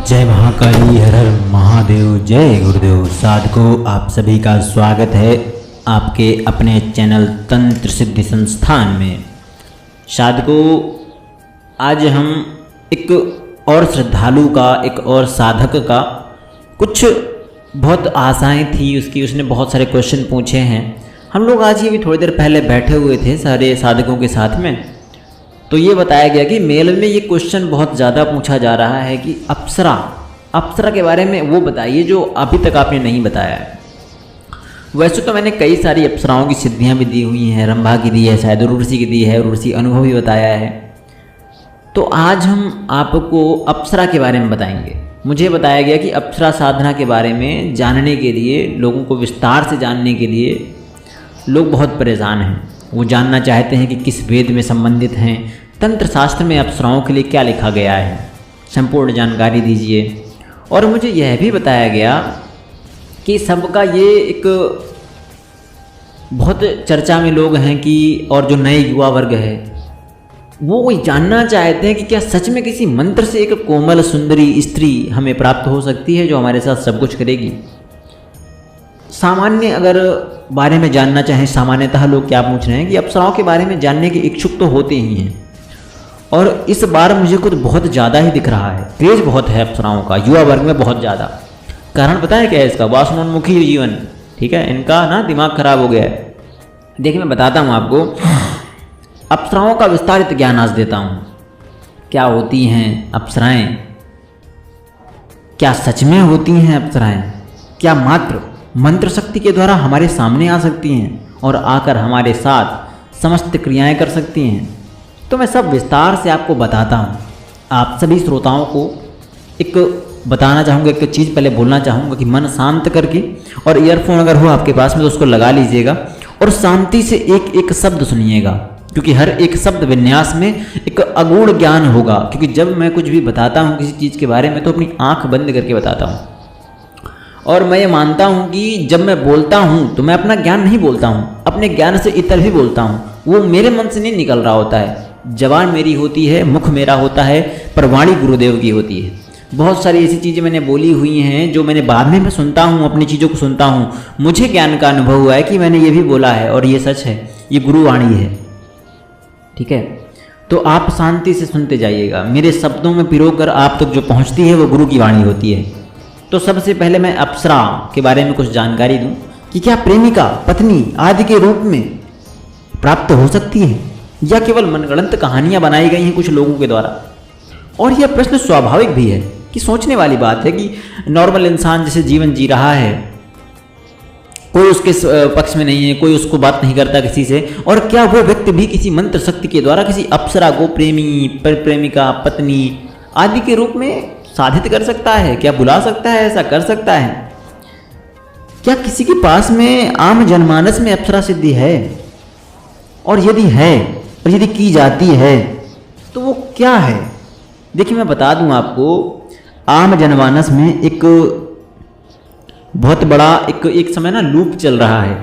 जय महाकाली, हर हर महादेव, जय गुरुदेव। साधकों, आप सभी का स्वागत है आपके अपने चैनल तंत्र सिद्धि संस्थान में। साधकों, आज हम एक और श्रद्धालु का, एक और साधक का, कुछ बहुत आशाएं थी उसकी, उसने बहुत सारे क्वेश्चन पूछे हैं। हम लोग आज ही भी थोड़ी देर पहले बैठे हुए थे सारे साधकों के साथ में, तो ये बताया गया कि मेल में ये क्वेश्चन बहुत ज़्यादा पूछा जा रहा है कि अप्सरा के बारे में वो बताइए जो अभी तक आपने नहीं बताया है। वैसे तो मैंने कई सारी अप्सराओं की सिद्धियां भी दी हुई हैं, रंभा की दी है, शायद उर्वशी की दी है, उर्वशी अनुभव भी बताया है। तो आज हम आपको अप्सरा के बारे में बताएंगे। मुझे बताया गया कि अप्सरा साधना के बारे में जानने के लिए, लोगों को विस्तार से जानने के लिए लोग बहुत परेशान हैं। वो जानना चाहते हैं कि किस वेद में संबंधित हैं, तंत्र शास्त्र में अप्सराओं के लिए क्या लिखा गया है, संपूर्ण जानकारी दीजिए। और मुझे यह भी बताया गया कि सबका ये एक बहुत चर्चा में लोग हैं कि, और जो नए युवा वर्ग है वो जानना चाहते हैं कि क्या सच में किसी मंत्र से एक कोमल सुंदरी स्त्री हमें प्राप्त हो सकती है जो हमारे साथ सब कुछ करेगी। सामान्य अगर बारे में जानना चाहें, सामान्यतः लोग क्या पूछ रहे हैं कि अप्सराओं के बारे में जानने के इच्छुक तो होते ही हैं, और इस बार मुझे खुद बहुत ज़्यादा ही दिख रहा है, क्रेज बहुत है अप्सराओं का युवा वर्ग में, बहुत ज़्यादा। कारण पता है क्या है इसका? वासनोन्मुखी जीवन, ठीक है, इनका ना दिमाग खराब हो गया है। देखिए, मैं बताता हूँ आपको, अप्सराओं का विस्तारित ज्ञान आज देता हूँ। क्या होती हैं अप्सराएं, क्या सच में होती हैं अप्सराएं, क्या मात्र मंत्र शक्ति के द्वारा हमारे सामने आ सकती हैं और आकर हमारे साथ समस्त क्रियाएं कर सकती हैं? तो मैं सब विस्तार से आपको बताता हूँ। आप सभी श्रोताओं को एक बताना चाहूँगा, एक चीज़ पहले बोलना चाहूँगा कि मन शांत करके, और ईयरफोन अगर हो आपके पास में तो उसको लगा लीजिएगा और शांति से एक एक शब्द सुनिएगा, क्योंकि हर एक शब्द विन्यास में एक अगूढ़ ज्ञान होगा। क्योंकि जब मैं कुछ भी बताता हूँ किसी चीज़ के बारे में तो अपनी आँख बंद करके बताता हूँ, और मैं ये मानता हूँ कि जब मैं बोलता हूँ तो मैं अपना ज्ञान नहीं बोलता हूँ, अपने ज्ञान से इतर भी बोलता हूँ। वो मेरे मन से नहीं निकल रहा होता है। जबान मेरी होती है, मुख मेरा होता है, पर वाणी गुरुदेव की होती है। बहुत सारी ऐसी चीज़ें मैंने बोली हुई हैं जो मैंने बाद में मैं सुनता हूँ, अपनी चीज़ों को सुनता हूँ, मुझे ज्ञान का अनुभव हुआ है कि मैंने ये भी बोला है और ये सच है, ये गुरुवाणी है, ठीक है। तो आप शांति से सुनते जाइएगा, मेरे शब्दों में पिरोकर आप तक जो पहुँचती है वो गुरु की वाणी होती है। तो सबसे पहले मैं अप्सरा के बारे में कुछ जानकारी दूं कि क्या प्रेमिका, पत्नी आदि के रूप में प्राप्त हो सकती है, या केवल मनगढ़ंत कहानियां बनाई गई हैं कुछ लोगों के द्वारा। और यह प्रश्न स्वाभाविक भी है कि सोचने वाली बात है कि नॉर्मल इंसान जैसे जीवन जी रहा है, कोई उसके पक्ष में नहीं है, कोई उसको बात नहीं करता किसी से, और क्या वो व्यक्ति भी किसी मंत्र शक्ति के द्वारा किसी अप्सरा को प्रेमी, प्रेमिका, पत्नी आदि के रूप में साधित कर सकता है? क्या बुला सकता है? ऐसा कर सकता है? क्या किसी के पास में आम जनमानस में अप्सरा सिद्धि है? और यदि है, और यदि की जाती है तो वो क्या है? देखिए, मैं बता दूं आपको, आम जनमानस में एक बहुत बड़ा एक समय ना लूप चल रहा है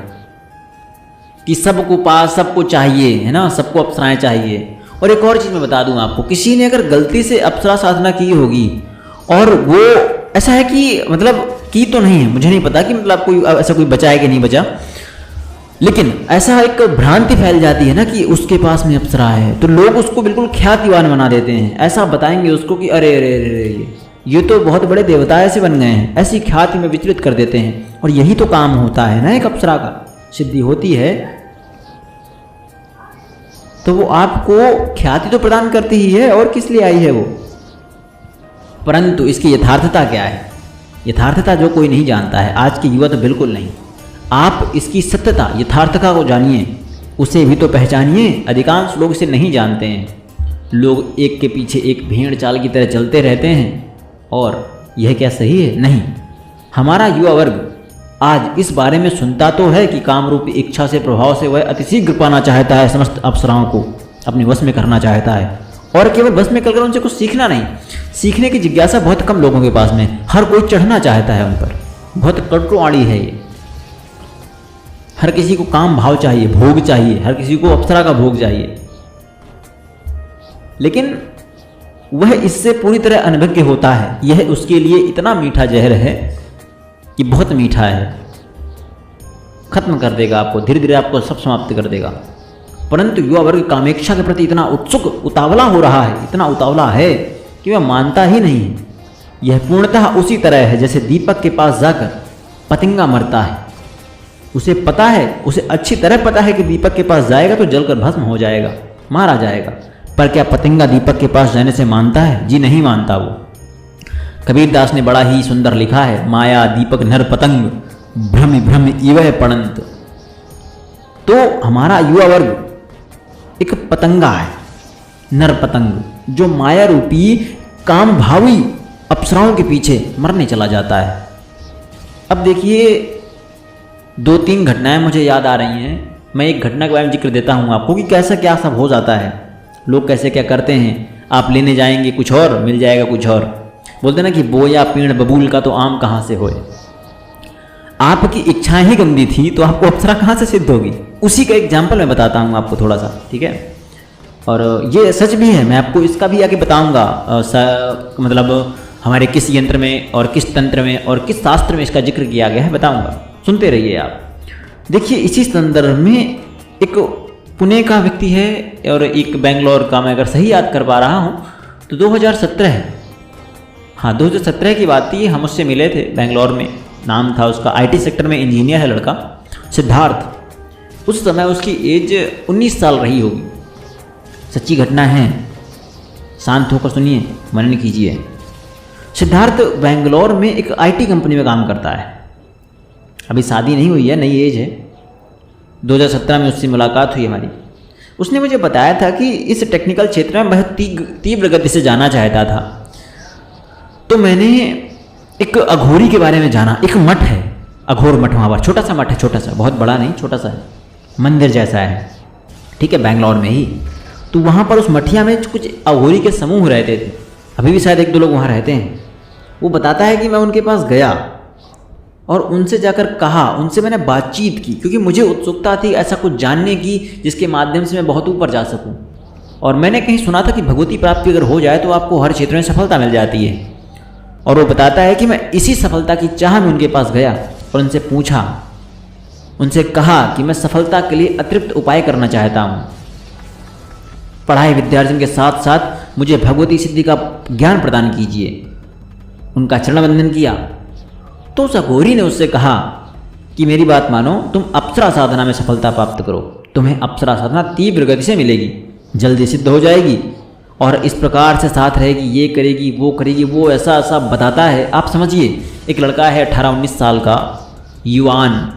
कि सबको पास, सबको चाहिए, है ना, सबको अप्सराएं चाहिए। और एक और चीज़ मैं बता दूं आपको, किसी ने अगर गलती से अप्सरा साधना की होगी और वो ऐसा है कि मतलब की तो नहीं है, मुझे नहीं पता कि मतलब कोई ऐसा कोई बचा है कि नहीं बचा, लेकिन ऐसा एक भ्रांति फैल जाती है ना कि उसके पास में अप्सरा है, तो लोग उसको बिल्कुल ख्यातिवान बना देते हैं। ऐसा बताएंगे उसको कि अरे अरे अरे ये तो बहुत बड़े देवता ऐसे बन गए हैं, ऐसी ख्याति में विचलित कर देते हैं। और यही तो काम होता है ना, एक अप्सरा का सिद्धि होती है तो वो आपको ख्याति तो प्रदान करती ही है, और किस लिए आई है वो। परंतु इसकी यथार्थता क्या है? यथार्थता जो कोई नहीं जानता है, आज की युवा तो बिल्कुल नहीं। आप इसकी सत्यता, यथार्थता को जानिए, उसे भी तो पहचानिए। अधिकांश लोग इसे नहीं जानते हैं। लोग एक के पीछे एक भेड़ चाल की तरह चलते रहते हैं, और यह क्या सही है? नहीं। हमारा युवा वर्ग आज इस बारे में सुनता तो है कि कामरूपी इच्छा से, प्रभाव से वह अतिशीघ्र पाना चाहता है, समस्त अप्सराओं को अपने वश में करना चाहता है, और केवल वश में कर उनसे कुछ सीखना नहीं। सीखने की जिज्ञासा बहुत कम लोगों के पास में, हर कोई चढ़ना चाहता है उन पर। बहुत कटुआड़ी है ये। हर किसी को काम भाव चाहिए, भोग चाहिए, हर किसी को अप्सरा का भोग चाहिए। लेकिन वह इससे पूरी तरह अनभिज्ञ होता है। यह उसके लिए इतना मीठा जहर है कि बहुत मीठा है, खत्म कर देगा आपको, धीरे धीरे आपको सब समाप्त कर देगा। परंतु युवा वर्ग कामेक्षा के प्रति इतना उत्सुक, उतावला हो रहा है, इतना उतावला है कि वह मानता ही नहीं है। यह पूर्णतः उसी तरह है जैसे दीपक के पास जाकर पतंगा मरता है। उसे पता है, उसे अच्छी तरह पता है कि दीपक के पास जाएगा तो जलकर भस्म हो जाएगा, मारा जाएगा। पर क्या पतंगा दीपक के पास जाने से मानता है? जी नहीं मानता वो। कबीरदास ने बड़ा ही सुंदर लिखा है, माया दीपक नर पतंग भ्रम भ्रम इवह पड़ंत। तो हमारा युवा वर्ग एक पतंगा है, नर पतंग, जो माया रूपी काम भावी अप्सराओं के पीछे मरने चला जाता है। अब देखिए, 2-3 घटनाएं मुझे याद आ रही हैं। मैं एक घटना के बारे में जिक्र देता हूँ आपको कि कैसा क्या सब हो जाता है, लोग कैसे क्या करते हैं। आप लेने जाएंगे कुछ और, मिल जाएगा कुछ और। बोलते ना कि बोया पेड़ बबूल का तो आम कहाँ से होए। आपकी इच्छाएं ही गंदी थी तो आपको अप्सरा कहाँ से सिद्ध होगी। उसी का एग्जाम्पल मैं बताता हूँ आपको थोड़ा सा, ठीक है। और ये सच भी है, मैं आपको इसका भी आगे बताऊँगा। मतलब हमारे किस यंत्र में और किस तंत्र में और किस शास्त्र में इसका जिक्र किया गया है, बताऊँगा, सुनते रहिए आप। देखिए, इसी संदर्भ में एक पुणे का व्यक्ति है और एक बेंगलोर का, मैं अगर सही याद कर पा रहा हूँ तो 2017 है, हाँ 2017 की बात थी। हम उससे मिले थे बेंगलोर में, नाम था उसका, IT सेक्टर में इंजीनियर है लड़का, सिद्धार्थ। उस समय उसकी एज 19 साल रही होगी। सच्ची घटना है, शांत होकर सुनिए, मनन कीजिए। सिद्धार्थ बेंगलोर में एक IT कंपनी में काम करता है। अभी शादी नहीं हुई है, नई एज है। 2017 में उससे मुलाकात हुई हमारी। उसने मुझे बताया था कि इस टेक्निकल क्षेत्र में बहुत तीव्र गति से जाना चाहता था। तो मैंने एक अघोरी के बारे में जाना। एक मठ है, अघोर मठ, वहाँ पर छोटा सा मठ है, छोटा सा, बहुत बड़ा नहीं, छोटा सा है, मंदिर जैसा है, ठीक है, बेंगलोर में ही। तो वहाँ पर उस मठिया में कुछ अघोरी के समूह रहते थे, अभी भी शायद 1-2 लोग वहाँ रहते हैं। वो बताता है कि मैं उनके पास गया और उनसे जाकर कहा, उनसे मैंने बातचीत की, क्योंकि मुझे उत्सुकता थी ऐसा कुछ जानने की जिसके माध्यम से मैं बहुत ऊपर जा सकूं। और मैंने कहीं सुना था कि भगवती प्राप्ति अगर हो जाए तो आपको हर क्षेत्र में सफलता मिल जाती है। और वो बताता है कि मैं इसी सफलता की चाह में उनके पास गया और उनसे पूछा, उनसे कहा कि मैं सफलता के लिए अतिरिक्त उपाय करना चाहता हूँ। पढ़ाई विद्यार्जन के साथ साथ मुझे भगवती सिद्धि का ज्ञान प्रदान कीजिए। उनका चरण वंदन किया तो उस अघोरी ने उससे कहा कि मेरी बात मानो, तुम अप्सरा साधना में सफलता प्राप्त करो, तुम्हें अप्सरा साधना तीव्र गति से मिलेगी, जल्दी सिद्ध हो जाएगी और इस प्रकार से साथ रहेगी, ये करेगी, वो ऐसा ऐसा बताता है। आप समझिए, एक लड़का है 18-19 साल का, युवान,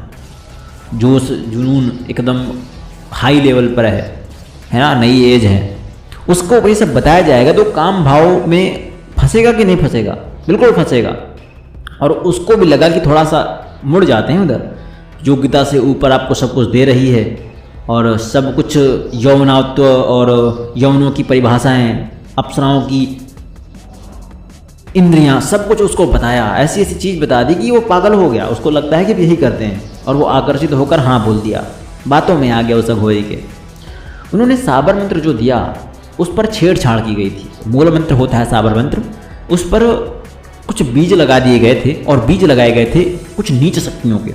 जोश जुनून एकदम हाई लेवल पर है ना, नई एज है, उसको ये सब बताया जाएगा तो काम भाव में फंसेगा कि नहीं फंसेगा? बिल्कुल फंसेगा। और उसको भी लगा कि थोड़ा सा मुड़ जाते हैं उधर, योग्यता से ऊपर आपको सब कुछ दे रही है और सब कुछ यौवनत्व और यौवनों की परिभाषाएं, अप्सराओं की इंद्रियां, सब कुछ उसको बताया, ऐसी ऐसी चीज़ बता दी कि वो पागल हो गया। उसको लगता है कि यही करते हैं और वो आकर्षित होकर हाँ बोल दिया, बातों में आ गया उस अघोरी के। उन्होंने साबर मंत्र जो दिया उस पर छेड़छाड़ की गई थी। मूल मंत्र होता है साबर मंत्र, उस पर कुछ बीज लगा दिए गए थे और बीज लगाए गए थे कुछ नीच शक्तियों के।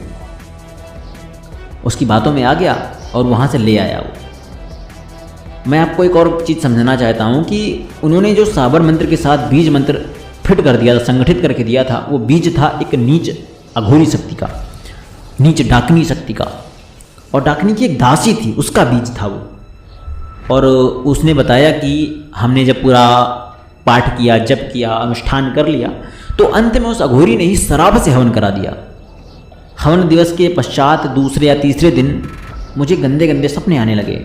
उसकी बातों में आ गया और वहाँ से ले आया वो। मैं आपको एक और चीज़ समझाना चाहता हूँ कि उन्होंने जो साबर मंत्र के साथ बीज मंत्र फिट कर दिया था, संगठित करके दिया था, वो बीज था एक नीच अघोरी शक्ति का, नीच डाकनी शक्ति का, और डाकनी की एक दासी थी, उसका बीज था वो। और उसने बताया कि हमने जब पूरा पाठ किया, जप किया, अनुष्ठान कर लिया, तो अंत में उस अघोरी ने ही शराब से हवन करा दिया। हवन दिवस के पश्चात दूसरे या तीसरे दिन मुझे गंदे गंदे सपने आने लगे।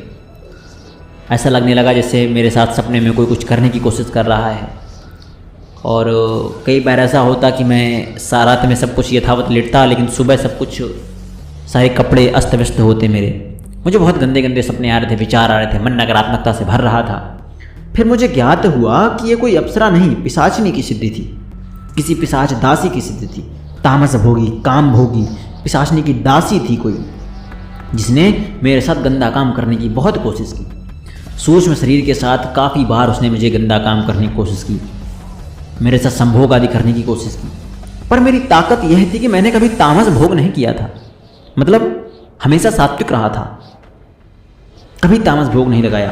ऐसा लगने लगा जैसे मेरे साथ सपने में कोई कुछ करने की कोशिश कर रहा है। और कई बार ऐसा होता कि मैं रात में सब कुछ यथावत लेटता, लेकिन सुबह सब कुछ, सारे कपड़े अस्त व्यस्त होते मेरे। मुझे बहुत गंदे गंदे सपने आ रहे थे, विचार आ रहे थे, मन नकारात्मकता से भर रहा था। फिर मुझे ज्ञात हुआ कि ये कोई अप्सरा नहीं, पिशाचिनी की सिद्धि थी, किसी पिशाच दासी की सिद्धि थी। तामस भोगी, काम भोगी पिशाचिनी की दासी थी कोई, जिसने मेरे साथ गंदा काम करने की बहुत कोशिश की। सूक्ष्म शरीर के साथ काफ़ी बार उसने मुझे गंदा काम करने की कोशिश की, मेरे साथ संभोग आदि करने की कोशिश की। पर मेरी ताकत यह थी कि मैंने कभी तामस भोग नहीं किया था, मतलब हमेशा सात्विक रहा था, कभी तामस भोग नहीं लगाया।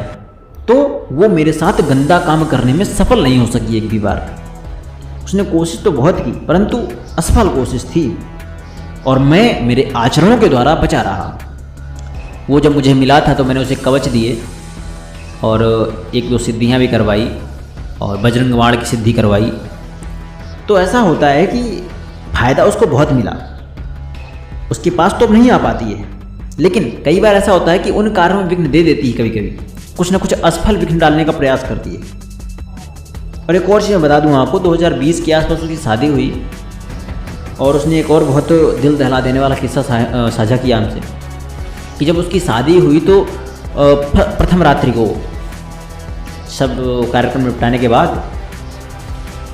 तो वो मेरे साथ गंदा काम करने में सफल नहीं हो सकी एक भी बार। उसने कोशिश तो बहुत की परंतु असफल कोशिश थी, और मैं मेरे आचरणों के द्वारा बचा रहा। वो जब मुझे मिला था तो मैंने उसे कवच दिए और 1-2 सिद्धियाँ भी करवाई और बजरंग बाण की सिद्धि करवाई। तो ऐसा होता है कि फ़ायदा उसको बहुत मिला, उसके पास तो अब नहीं आ पाती है, लेकिन कई बार ऐसा होता है कि उन कार्यों में विघ्न दे देती है, कभी कभी कुछ ना कुछ असफल विघ्न डालने का प्रयास करती है। और एक और चीज़ मैं बता दूँ आपको, 2020 के आसपास उसकी शादी हुई और उसने एक और बहुत दिल दहला देने वाला किस्सा साझा किया हमसे कि जब उसकी शादी हुई तो प्रथम रात्रि को सब कार्यक्रम निपटाने के बाद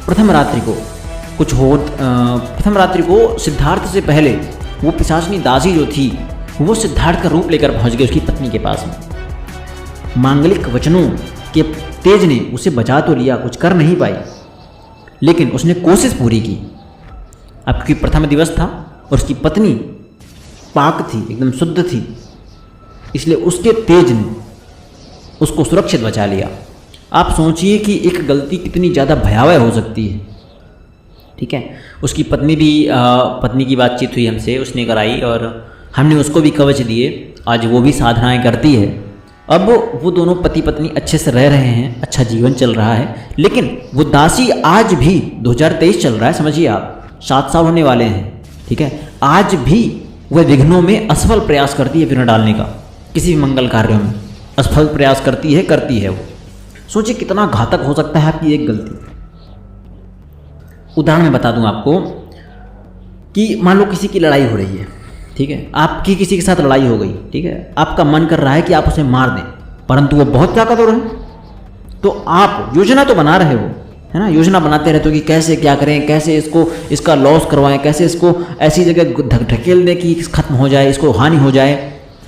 प्रथम रात्रि को सिद्धार्थ से पहले वो पिशाचनी दासी जो थी वो सिद्धार्थ का रूप लेकर पहुंच गई उसकी पत्नी के पास में। मांगलिक वचनों के तेज ने उसे बचा तो लिया, कुछ कर नहीं पाई, लेकिन उसने कोशिश पूरी की। अब क्योंकि प्रथम दिवस था और उसकी पत्नी पाक थी, एकदम शुद्ध थी, इसलिए उसके तेज ने उसको सुरक्षित बचा लिया। आप सोचिए कि एक गलती कितनी ज़्यादा भयावह हो सकती है। ठीक है, उसकी पत्नी की बातचीत हुई हमसे, उसने कराई और हमने उसको भी कवच दिए। आज वो भी साधनाएं करती है। अब वो दोनों पति पत्नी अच्छे से रह रहे हैं, अच्छा जीवन चल रहा है। लेकिन वो दासी आज भी 2023 चल रहा है, समझिए आप 7 साल होने वाले हैं। ठीक है, आज भी वह विघ्नों में असफल प्रयास करती है, विघ्न डालने का किसी भी मंगल कार्यों में असफल प्रयास करती है वो। सोचिए कितना घातक हो सकता है आपकी एक गलती। उदाहरण मैं बता दूं आपको कि मान लो किसी की लड़ाई हो रही है, ठीक है, आपकी किसी के साथ लड़ाई हो गई, ठीक है, आपका मन कर रहा है कि आप उसे मार दें, परंतु वो बहुत ताकतवर है। तो आप योजना तो बना रहे हो, है ना, योजना बनाते रहते हो कि कैसे क्या करें, कैसे इसका लॉस करवाएं, कैसे इसको ऐसी जगह ढकेल दें कि खत्म हो जाए, इसको हानि हो जाए।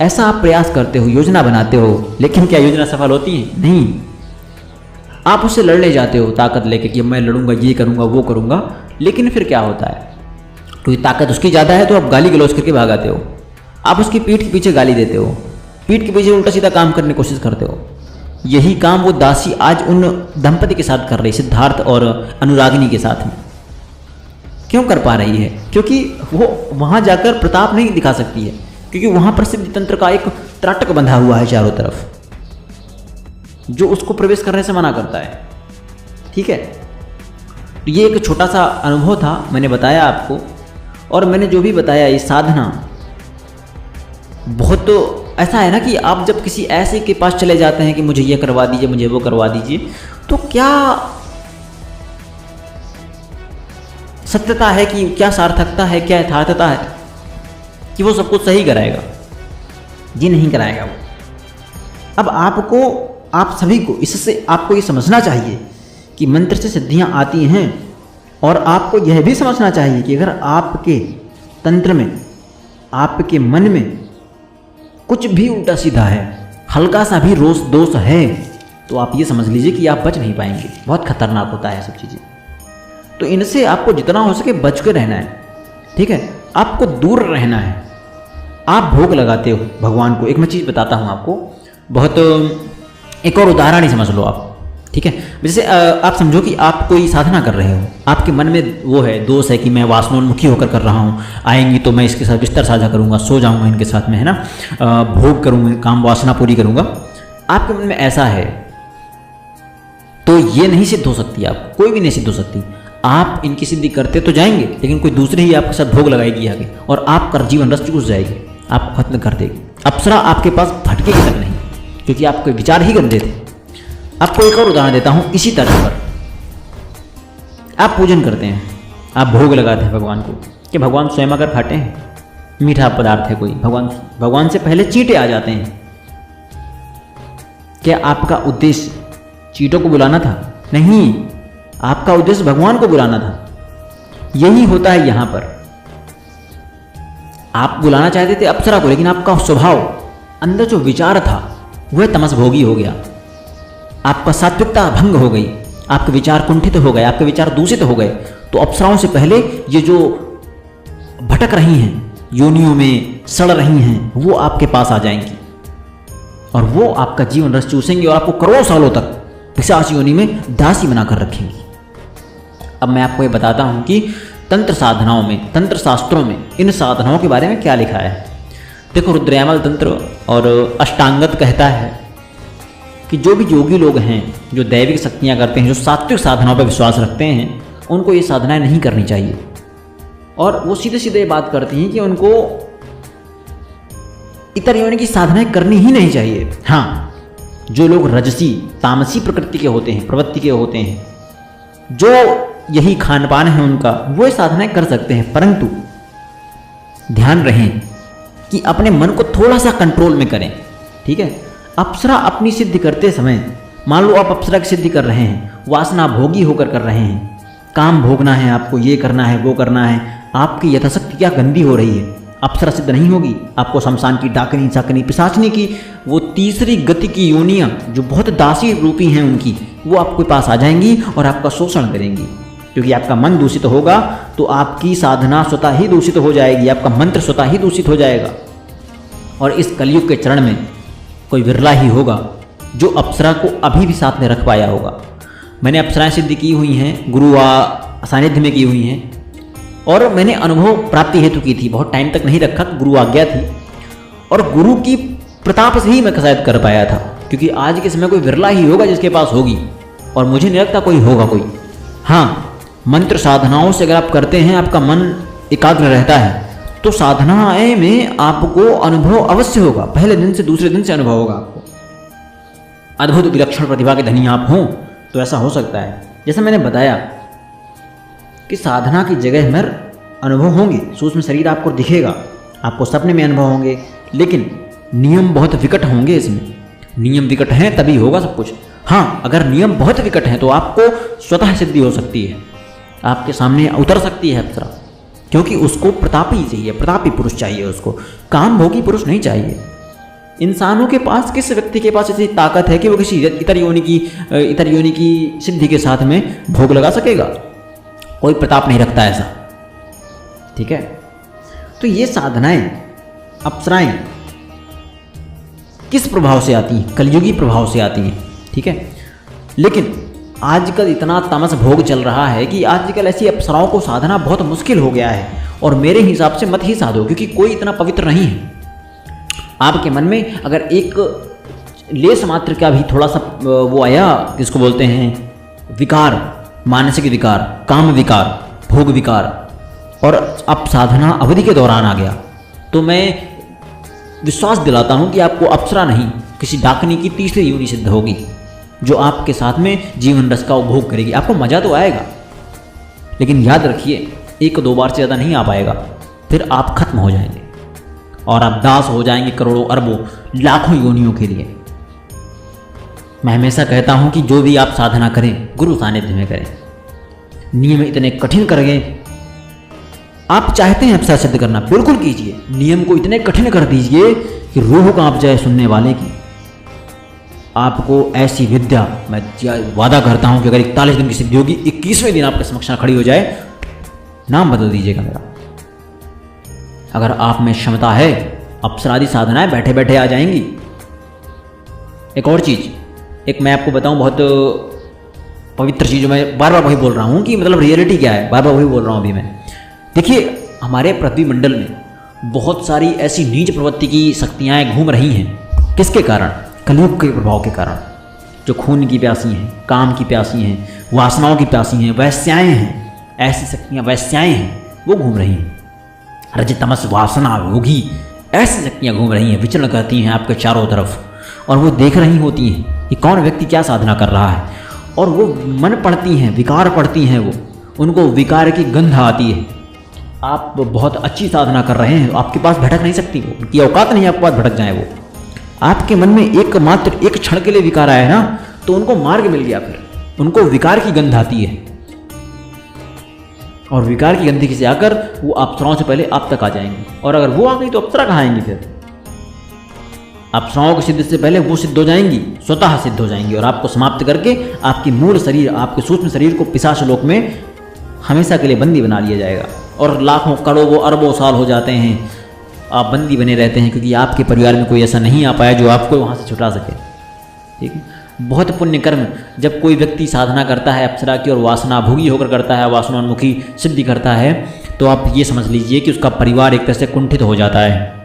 ऐसा आप प्रयास करते हो, योजना बनाते हो, लेकिन क्या योजना सफल होती है? नहीं। आप उससे लड़ने जाते हो ताकत लेके कि मैं लड़ूंगा, ये करूंगा, वो करूंगा, लेकिन फिर क्या होता है, क्योंकि ताकत उसकी ज़्यादा है तो आप गाली गलौज करके भागाते हो, आप उसकी पीठ के पीछे गाली देते हो, पीठ के पीछे उल्टा सीधा काम करने की कोशिश करते हो। यही काम वो दासी आज उन दंपति के साथ कर रही, सिद्धार्थ और अनुरागिनी के साथ में। क्यों कर पा रही है? क्योंकि वो वहाँ जाकर प्रताप नहीं दिखा सकती है, क्योंकि वहाँ पर सिद्धि तंत्र का एक त्राटक बंधा हुआ है चारों तरफ, जो उसको प्रवेश करने से मना करता है। ठीक है, तो ये एक छोटा सा अनुभव था, मैंने बताया आपको। और मैंने जो भी बताया ये साधना बहुत तो ऐसा है ना कि आप जब किसी ऐसे के पास चले जाते हैं कि मुझे ये करवा दीजिए, मुझे वो करवा दीजिए, तो क्या सत्यता है कि क्या सार्थकता है, क्या यथार्थता है कि वो सब कुछ सही कराएगा? जी नहीं कराएगा वो। अब आप सभी को इससे आपको ये समझना चाहिए कि मंत्र से सिद्धियां आती हैं, और आपको यह भी समझना चाहिए कि अगर आपके तंत्र में, आपके मन में कुछ भी उल्टा सीधा है, हल्का सा भी रोष दोष है, तो आप ये समझ लीजिए कि आप बच नहीं पाएंगे। बहुत खतरनाक होता है सब चीज़ें। तो इनसे आपको जितना हो सके बच के रहना है। ठीक है, आपको दूर रहना है। आप भोग लगाते हो भगवान को। एक मैं चीज़ बताता हूँ आपको, बहुत एक और उदाहरण ही समझ लो आप। ठीक है, जैसे आप समझो कि आप कोई साधना कर रहे हो, आपके मन में वो है, दोष है कि मैं वासनोन्मुखी होकर कर रहा हूँ, आएंगी तो मैं इसके साथ बिस्तर साझा करूँगा, सो जाऊँगा इनके साथ में, है ना, भोग करूँगा, काम वासना पूरी करूँगा। आपके मन में ऐसा है तो ये नहीं सिद्ध हो सकती, आप कोई भी नहीं सिद्ध हो सकती। आप इनकी सिद्धि करते तो जाएंगे, लेकिन कोई दूसरे ही आपके साथ भोग लगाएगी आगे, और आपका जीवन रस घुस जाएगी, आपको खत्म कर देगी। अप्सरा आपके पास भटकेगी तक नहीं, क्योंकि आपके विचार ही गंदे थे। आपको एक और उदाहरण देता हूँ इसी तरह पर। आप पूजन करते हैं, आप भोग लगाते हैं भगवान को, कि भगवान स्वयं अगर खाते हैं, मीठा पदार्थ है कोई, भगवान से पहले चींटे आ जाते हैं। क्या आपका उद्देश्य चींटों को बुलाना था? नहीं, आपका उद्देश्य भगवान को बुलाना था। यही होता है यहां पर। आप बुलाना चाहते थे अप्सरा को, लेकिन आपका स्वभाव, अंदर जो विचार था वह तमस भोगी हो गया। आपका सात्विकता भंग हो गई, आपके विचार कुंठित हो गए, आपके विचार दूषित हो गए, तो अप्सराओं से पहले ये जो भटक रही हैं, योनियों में सड़ रही हैं, वो आपके पास आ जाएंगी और वो आपका जीवन रस चूसेंगी और आपको करोड़ों सालों तक पिशाच योनि में दासी बनाकर रखेंगी। अब मैं आपको ये बताता हूँ कि तंत्र साधनाओं में, तंत्र शास्त्रों में इन साधनाओं के बारे में क्या लिखा है। देखो, रुद्रयामल तंत्र और अष्टांगत कहता है कि जो भी योगी लोग हैं, जो दैविक शक्तियाँ करते हैं, जो सात्विक साधनाओं पर विश्वास रखते हैं, उनको ये साधनाएं नहीं करनी चाहिए। और वो सीधे सीधे बात करती हैं कि उनको इतर योनि की साधनाएं करनी ही नहीं चाहिए। हाँ, जो लोग रजसी तामसी प्रकृति के होते हैं, प्रवृत्ति के होते हैं, जो यही खान पान है उनका, वो साधनाएं कर सकते हैं, परंतु ध्यान रहे कि अपने मन को थोड़ा सा कंट्रोल में करें। ठीक है, अप्सरा अपनी सिद्धि करते समय, मान लो आप अप्सरा की सिद्धि कर रहे हैं, वासना भोगी होकर कर रहे हैं, काम भोगना है आपको, ये करना है, वो करना है, आपकी यथाशक्ति क्या गंदी हो रही है, अप्सरा सिद्ध नहीं होगी। आपको शमशान की, डाकनी, चाकनी, पिशाचनी की वो तीसरी गति की योनियाँ जो बहुत दासी रूपी हैं उनकी, वो आपके पास आ जाएंगी और आपका शोषण करेंगी। क्योंकि आपका मन दूषित होगा तो आपकी साधना स्वतः ही दूषित हो जाएगी, आपका मंत्र स्वतः ही दूषित हो जाएगा। और इस कलयुग के चरण में कोई विरला ही होगा जो अप्सरा को अभी भी साथ में रख पाया होगा। मैंने अप्सराएं सिद्ध की हुई हैं, गुरु सानिध्य में की हुई हैं, और मैंने अनुभव प्राप्ति हेतु की थी, बहुत टाइम तक नहीं रखा, गुरु आज्ञा थी, और गुरु की प्रताप से ही मैं शायद कर पाया था। क्योंकि आज के समय कोई विरला ही होगा जिसके पास होगी, और मुझे नहीं लगता कोई होगा कोई। हाँ, मंत्र साधनाओं से अगर आप करते हैं, आपका मन एकाग्र रहता है, तो साधनाएं में आपको अनुभव अवश्य होगा, पहले दिन से दूसरे दिन से अनुभव होगा आपको। अद्भुत विलक्षण प्रतिभा के धनी आप हों तो ऐसा हो सकता है। जैसे मैंने बताया कि साधना की जगह में अनुभव होंगे, सूक्ष्म शरीर आपको दिखेगा, आपको सपने में अनुभव होंगे, लेकिन नियम बहुत विकट होंगे। इसमें नियम विकट हैं तभी होगा सब कुछ। हाँ, अगर नियम बहुत विकट हैं तो आपको स्वतः सिद्धि हो सकती है, आपके सामने उतर सकती है अप्सरा, क्योंकि उसको प्रतापी चाहिए, प्रतापी पुरुष चाहिए, उसको काम भोगी पुरुष नहीं चाहिए। इंसानों के पास, किस व्यक्ति के पास ऐसी ताकत है कि वो किसी इतर योनि की सिद्धि के साथ में भोग लगा सकेगा? कोई प्रताप नहीं रखता ऐसा। ठीक है, तो ये साधनाएं, अप्सराएं किस प्रभाव से आती हैं? कलयुगी प्रभाव से आती हैं। ठीक है, लेकिन आजकल इतना तामस भोग चल रहा है कि आजकल ऐसी अप्सराओं को साधना बहुत मुश्किल हो गया है, और मेरे हिसाब से मत ही साधो, क्योंकि कोई इतना पवित्र नहीं है। आपके मन में अगर एक लेस मात्र का भी थोड़ा सा वो आया, किसको बोलते हैं, विकार, मानसिक विकार, काम विकार, भोग विकार, और अब साधना अवधि के दौरान आ गया, तो मैं विश्वास दिलाता हूं कि आपको अप्सरा नहीं, किसी डाकनी की तीसरी योनि सिद्ध होगी, जो आपके साथ में जीवन रस का उपभोग करेगी। आपको मजा तो आएगा, लेकिन याद रखिए, एक दो बार से ज़्यादा नहीं आ पाएगा, फिर आप खत्म हो जाएंगे और आप दास हो जाएंगे करोड़ों, अरबों, लाखों योनियों के लिए। मैं हमेशा कहता हूं कि जो भी आप साधना करें, गुरु सानिध्य में करें। नियम इतने कठिन करेंगे, आप चाहते हैं अप्सरा सिद्ध करना, बिल्कुल कीजिए, नियम को इतने कठिन कर दीजिए कि रूह कांप जाए सुनने वाले की। आपको ऐसी विद्या, मैं वादा करता हूं कि अगर 41 दिन की सिद्धि होगी, 21वें दिन आपके समक्ष खड़ी हो जाए, नाम बदल दीजिएगा मेरा। अगर आप में क्षमता है, अप्सरादि साधनाएं बैठे बैठे आ जाएंगी। एक और चीज़, एक मैं आपको बताऊं, बहुत पवित्र चीज़, मैं बार बार वही बोल रहा हूं कि मतलब रियलिटी क्या है, बार बार वही बोल रहा हूं अभी मैं। देखिए, हमारे पृथ्वी मंडल में बहुत सारी ऐसी नीच प्रवृत्ति की शक्तियाँ घूम रही हैं। किसके कारण? कलयुग के प्रभाव के कारण। जो खून की प्यासी हैं, काम की प्यासी हैं, वासनाओं की प्यासी हैं, वैश्याएँ हैं, ऐसी शक्तियाँ वैश्याएँ हैं, वो घूम रही हैं। रजतमस वासना योगी, ऐसी शक्तियाँ घूम रही हैं, विचरण करती हैं आपके चारों तरफ, और वो देख रही होती हैं कि कौन व्यक्ति क्या साधना कर रहा है, और वो मन पड़ती हैं, विकार पड़ती हैं, वो उनको विकार की गंध आती है। आप बहुत अच्छी साधना कर रहे हैं, आपके पास भटक नहीं सकती वो, उनकी औकात नहीं आपके पास भटक जाए वो। आपके मन में एकमात्र एक क्षण के लिए विकार आया ना, तो उनको मार्ग मिल गया, फिर उनको विकार की गंध आती है, और विकार की गंधि से आकर वो अप्सराओं से पहले आप तक आ जाएंगे। और अगर वो आ गई तो अप्सरा कहाँ आएंगी फिर? अप्सराओं की सिद्धि से पहले वो सिद्ध हो जाएंगी, स्वतः सिद्ध हो जाएंगी और आपको समाप्त करके आपकी मूल शरीर, आपके सूक्ष्म शरीर को पिशाच लोक में हमेशा के लिए बंदी बना लिया जाएगा। और लाखों करोड़ों अरबों साल हो जाते हैं, आप बंदी बने रहते हैं, क्योंकि आपके परिवार में कोई ऐसा नहीं आ पाया जो आपको वहाँ से छुटा सके। ठीक है, बहुत पुण्य कर्म जब कोई व्यक्ति साधना करता है अप्सरा की और वासना भोगी होकर करता है, वासनान्मुखी सिद्धि करता है, तो आप ये समझ लीजिए कि उसका परिवार एक तरह से कुंठित हो जाता है।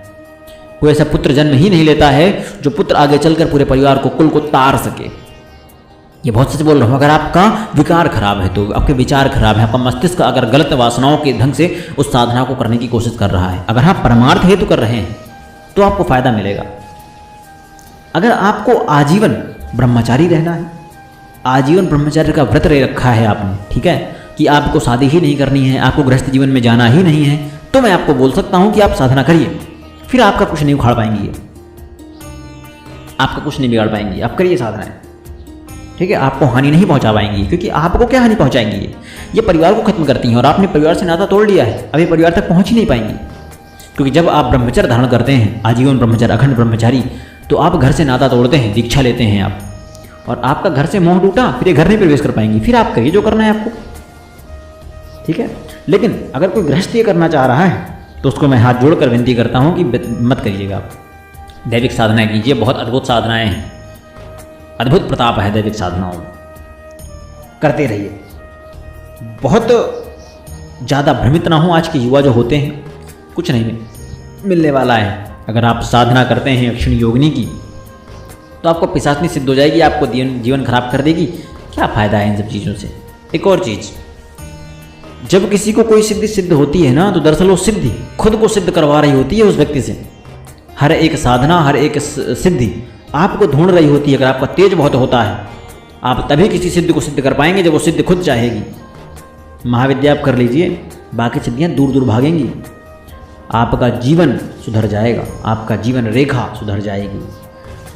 कोई ऐसा पुत्र जन्म ही नहीं लेता है जो पुत्र आगे चलकर पूरे परिवार को, कुल को तार सके। ये बहुत सच बोल रहा हूँ। अगर आपका विकार खराब है, तो आपके विचार खराब है, आपका मस्तिष्क अगर गलत वासनाओं के ढंग से उस साधना को करने की कोशिश कर रहा है, अगर आप परमार्थ हेतु कर रहे हैं तो आपको फायदा मिलेगा। अगर आपको आजीवन ब्रह्मचारी रहना है, आजीवन ब्रह्मचार्य का व्रत ले रखा है आपने, ठीक है, कि आपको शादी ही नहीं करनी है, आपको गृहस्थ जीवन में जाना ही नहीं है, तो मैं आपको बोल सकता हूं कि आप साधना करिए। फिर आपका कुछ नहीं उखाड़ पाएंगी ये, आपका कुछ नहीं बिगाड़ पाएंगी। आप करिए साधनाएं, ठीक है, आपको हानि नहीं पहुंचा पाएंगी, क्योंकि आपको क्या हानि पहुंचाएंगी, ये परिवार को खत्म करती हैं। और आपने परिवार से नाता तोड़ लिया है, अभी परिवार तक पहुंच ही नहीं पाएंगी। क्योंकि जब आप ब्रह्मचर्य धारण करते हैं, आजीवन ब्रह्मचर्य, अखंड ब्रह्मचारी, तो आप घर से नाता तोड़ते हैं, दीक्षा लेते हैं आप, और आपका घर से मोह टूटा, फिर ये घर नहीं प्रवेश कर पाएंगी। फिर आप करिए जो करना है आपको, ठीक है। लेकिन अगर कोई गृहस्थ ये करना चाह रहा है तो उसको मैं हाथ जोड़कर विनती करता हूँ कि मत करिएगा आप, दैविक साधनाएं कीजिए। बहुत अद्भुत साधनाएं हैं, अद्भुत प्रताप है दैविक साधनाओं में, करते रहिए। बहुत ज़्यादा भ्रमित ना हो, आज के युवा जो होते हैं, कुछ नहीं मिलने वाला है। अगर आप साधना करते हैं अक्षिण योगिनी की, तो आपको पिशाचनी सिद्ध हो जाएगी, आपको जीवन खराब कर देगी। क्या फ़ायदा है इन सब चीज़ों से। एक और चीज़, जब किसी को कोई सिद्धि सिद्ध होती है ना, तो दरअसल वो सिद्धि खुद को सिद्ध करवा रही होती है उस व्यक्ति से। हर एक साधना, हर एक सिद्धि आपको ढूंढ रही होती है। अगर आपका तेज बहुत होता है, आप तभी किसी सिद्धि को सिद्ध कर पाएंगे जब वो सिद्धि खुद चाहेगी। महाविद्या आप कर लीजिए, बाकी सिद्धियाँ दूर दूर भागेंगी, आपका जीवन सुधर जाएगा, आपका जीवन रेखा सुधर जाएगी।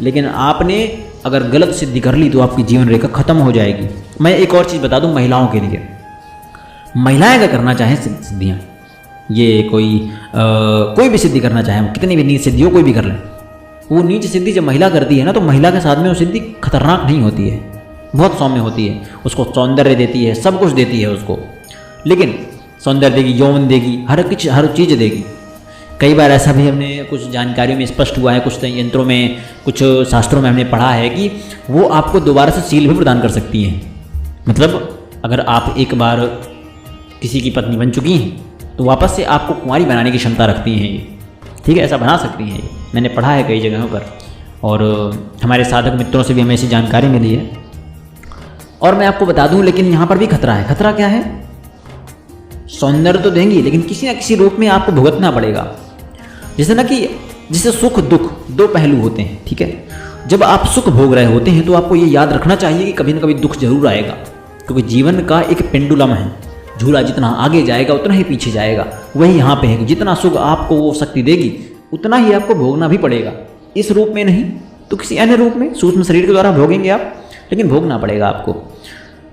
लेकिन आपने अगर गलत सिद्धि कर ली तो आपकी जीवन रेखा खत्म हो जाएगी। मैं एक और चीज़ बता दूं महिलाओं के लिए, महिलाएं अगर करना चाहें सिद्धियाँ, ये कोई भी सिद्धि करना चाहे, कितनी भी नीच सिद्धि हो, कोई भी कर लें, वो नीच सिद्धि जब महिला करती है ना, तो महिला के साथ में वो सिद्धि खतरनाक नहीं होती है, बहुत सौम्य होती है। उसको सौंदर्य देती है, सब कुछ देती है उसको, लेकिन सौंदर्य देगी, यौवन देगी, हर चीज़ देगी। कई बार ऐसा भी हमने कुछ जानकारियों में स्पष्ट हुआ है, कुछ यंत्रों में, कुछ शास्त्रों में हमने पढ़ा है कि वो आपको दोबारा से सील भी प्रदान कर सकती हैं। मतलब अगर आप एक बार किसी की पत्नी बन चुकी हैं तो वापस से आपको कुंवारी बनाने की क्षमता रखती हैं ये, ठीक है, ऐसा बना सकती हैं ये। मैंने पढ़ा है कई जगहों पर, और हमारे साधक मित्रों से भी हमें ऐसी जानकारी मिली है। और मैं आपको बता दूं, लेकिन यहाँ पर भी खतरा है। खतरा क्या है? सौंदर्य तो देंगी, लेकिन किसी न किसी रूप में आपको भुगतना पड़ेगा। जैसे सुख दुख दो पहलू होते हैं, ठीक है। जब आप सुख भोग रहे होते हैं तो आपको ये याद रखना चाहिए कि कभी न कभी दुख जरूर आएगा, क्योंकि जीवन का एक पेंडुलम है, झूला जितना आगे जाएगा उतना ही पीछे जाएगा। वही यहाँ पे है कि जितना सुख आपको वो शक्ति देगी उतना ही आपको भोगना भी पड़ेगा। इस रूप में नहीं तो किसी अन्य रूप में सूक्ष्म शरीर के द्वारा भोगेंगे आप, लेकिन भोगना पड़ेगा आपको।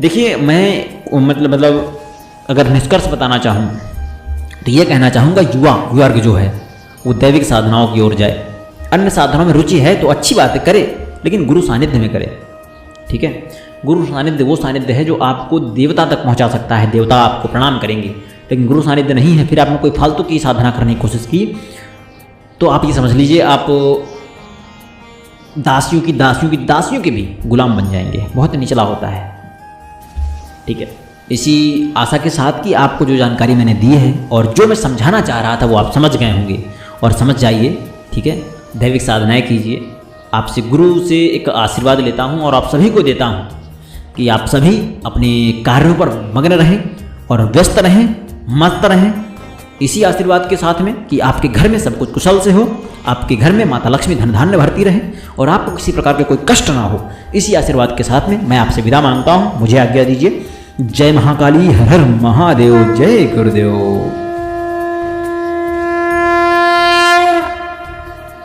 देखिए, मैं मतलब अगर निष्कर्ष बताना चाहूँ तो ये कहना चाहूँगा, युवा वर्ग जो है वो दैविक साधनाओं की ओर जाए। अन्य साधनाओं में रुचि है तो अच्छी बात है, करे, लेकिन गुरु सानिध्य में करे, ठीक है। गुरु सानिध्य वो सानिध्य है जो आपको देवता तक पहुंचा सकता है, देवता आपको प्रणाम करेंगे। लेकिन गुरु सानिध्य नहीं है, फिर आपने कोई फालतू की साधना करने की कोशिश की तो आप ये समझ लीजिए आप दासियों के भी गुलाम बन जाएंगे। बहुत निचला होता है, ठीक है। इसी आशा के साथ कि आपको जो जानकारी मैंने दी है और जो मैं समझाना चाह रहा था वो आप समझ गए होंगे, और समझ जाइए, ठीक है। दैविक साधनाएं कीजिए। आपसे गुरु से एक आशीर्वाद लेता हूँ और आप सभी को देता हूँ कि आप सभी अपने कार्यों पर मग्न रहें और व्यस्त रहें, मस्त रहें, इसी आशीर्वाद के साथ में कि आपके घर में सब कुछ कुशल से हो, आपके घर में माता लक्ष्मी धन धान्य भरती रहे और आपको किसी प्रकार के कोई कष्ट ना हो। इसी आशीर्वाद के साथ में मैं आपसे विदा मांगता हूँ। मुझे आज्ञा दीजिए। जय महाकाली, हर हर महादेव, जय गुरुदेव।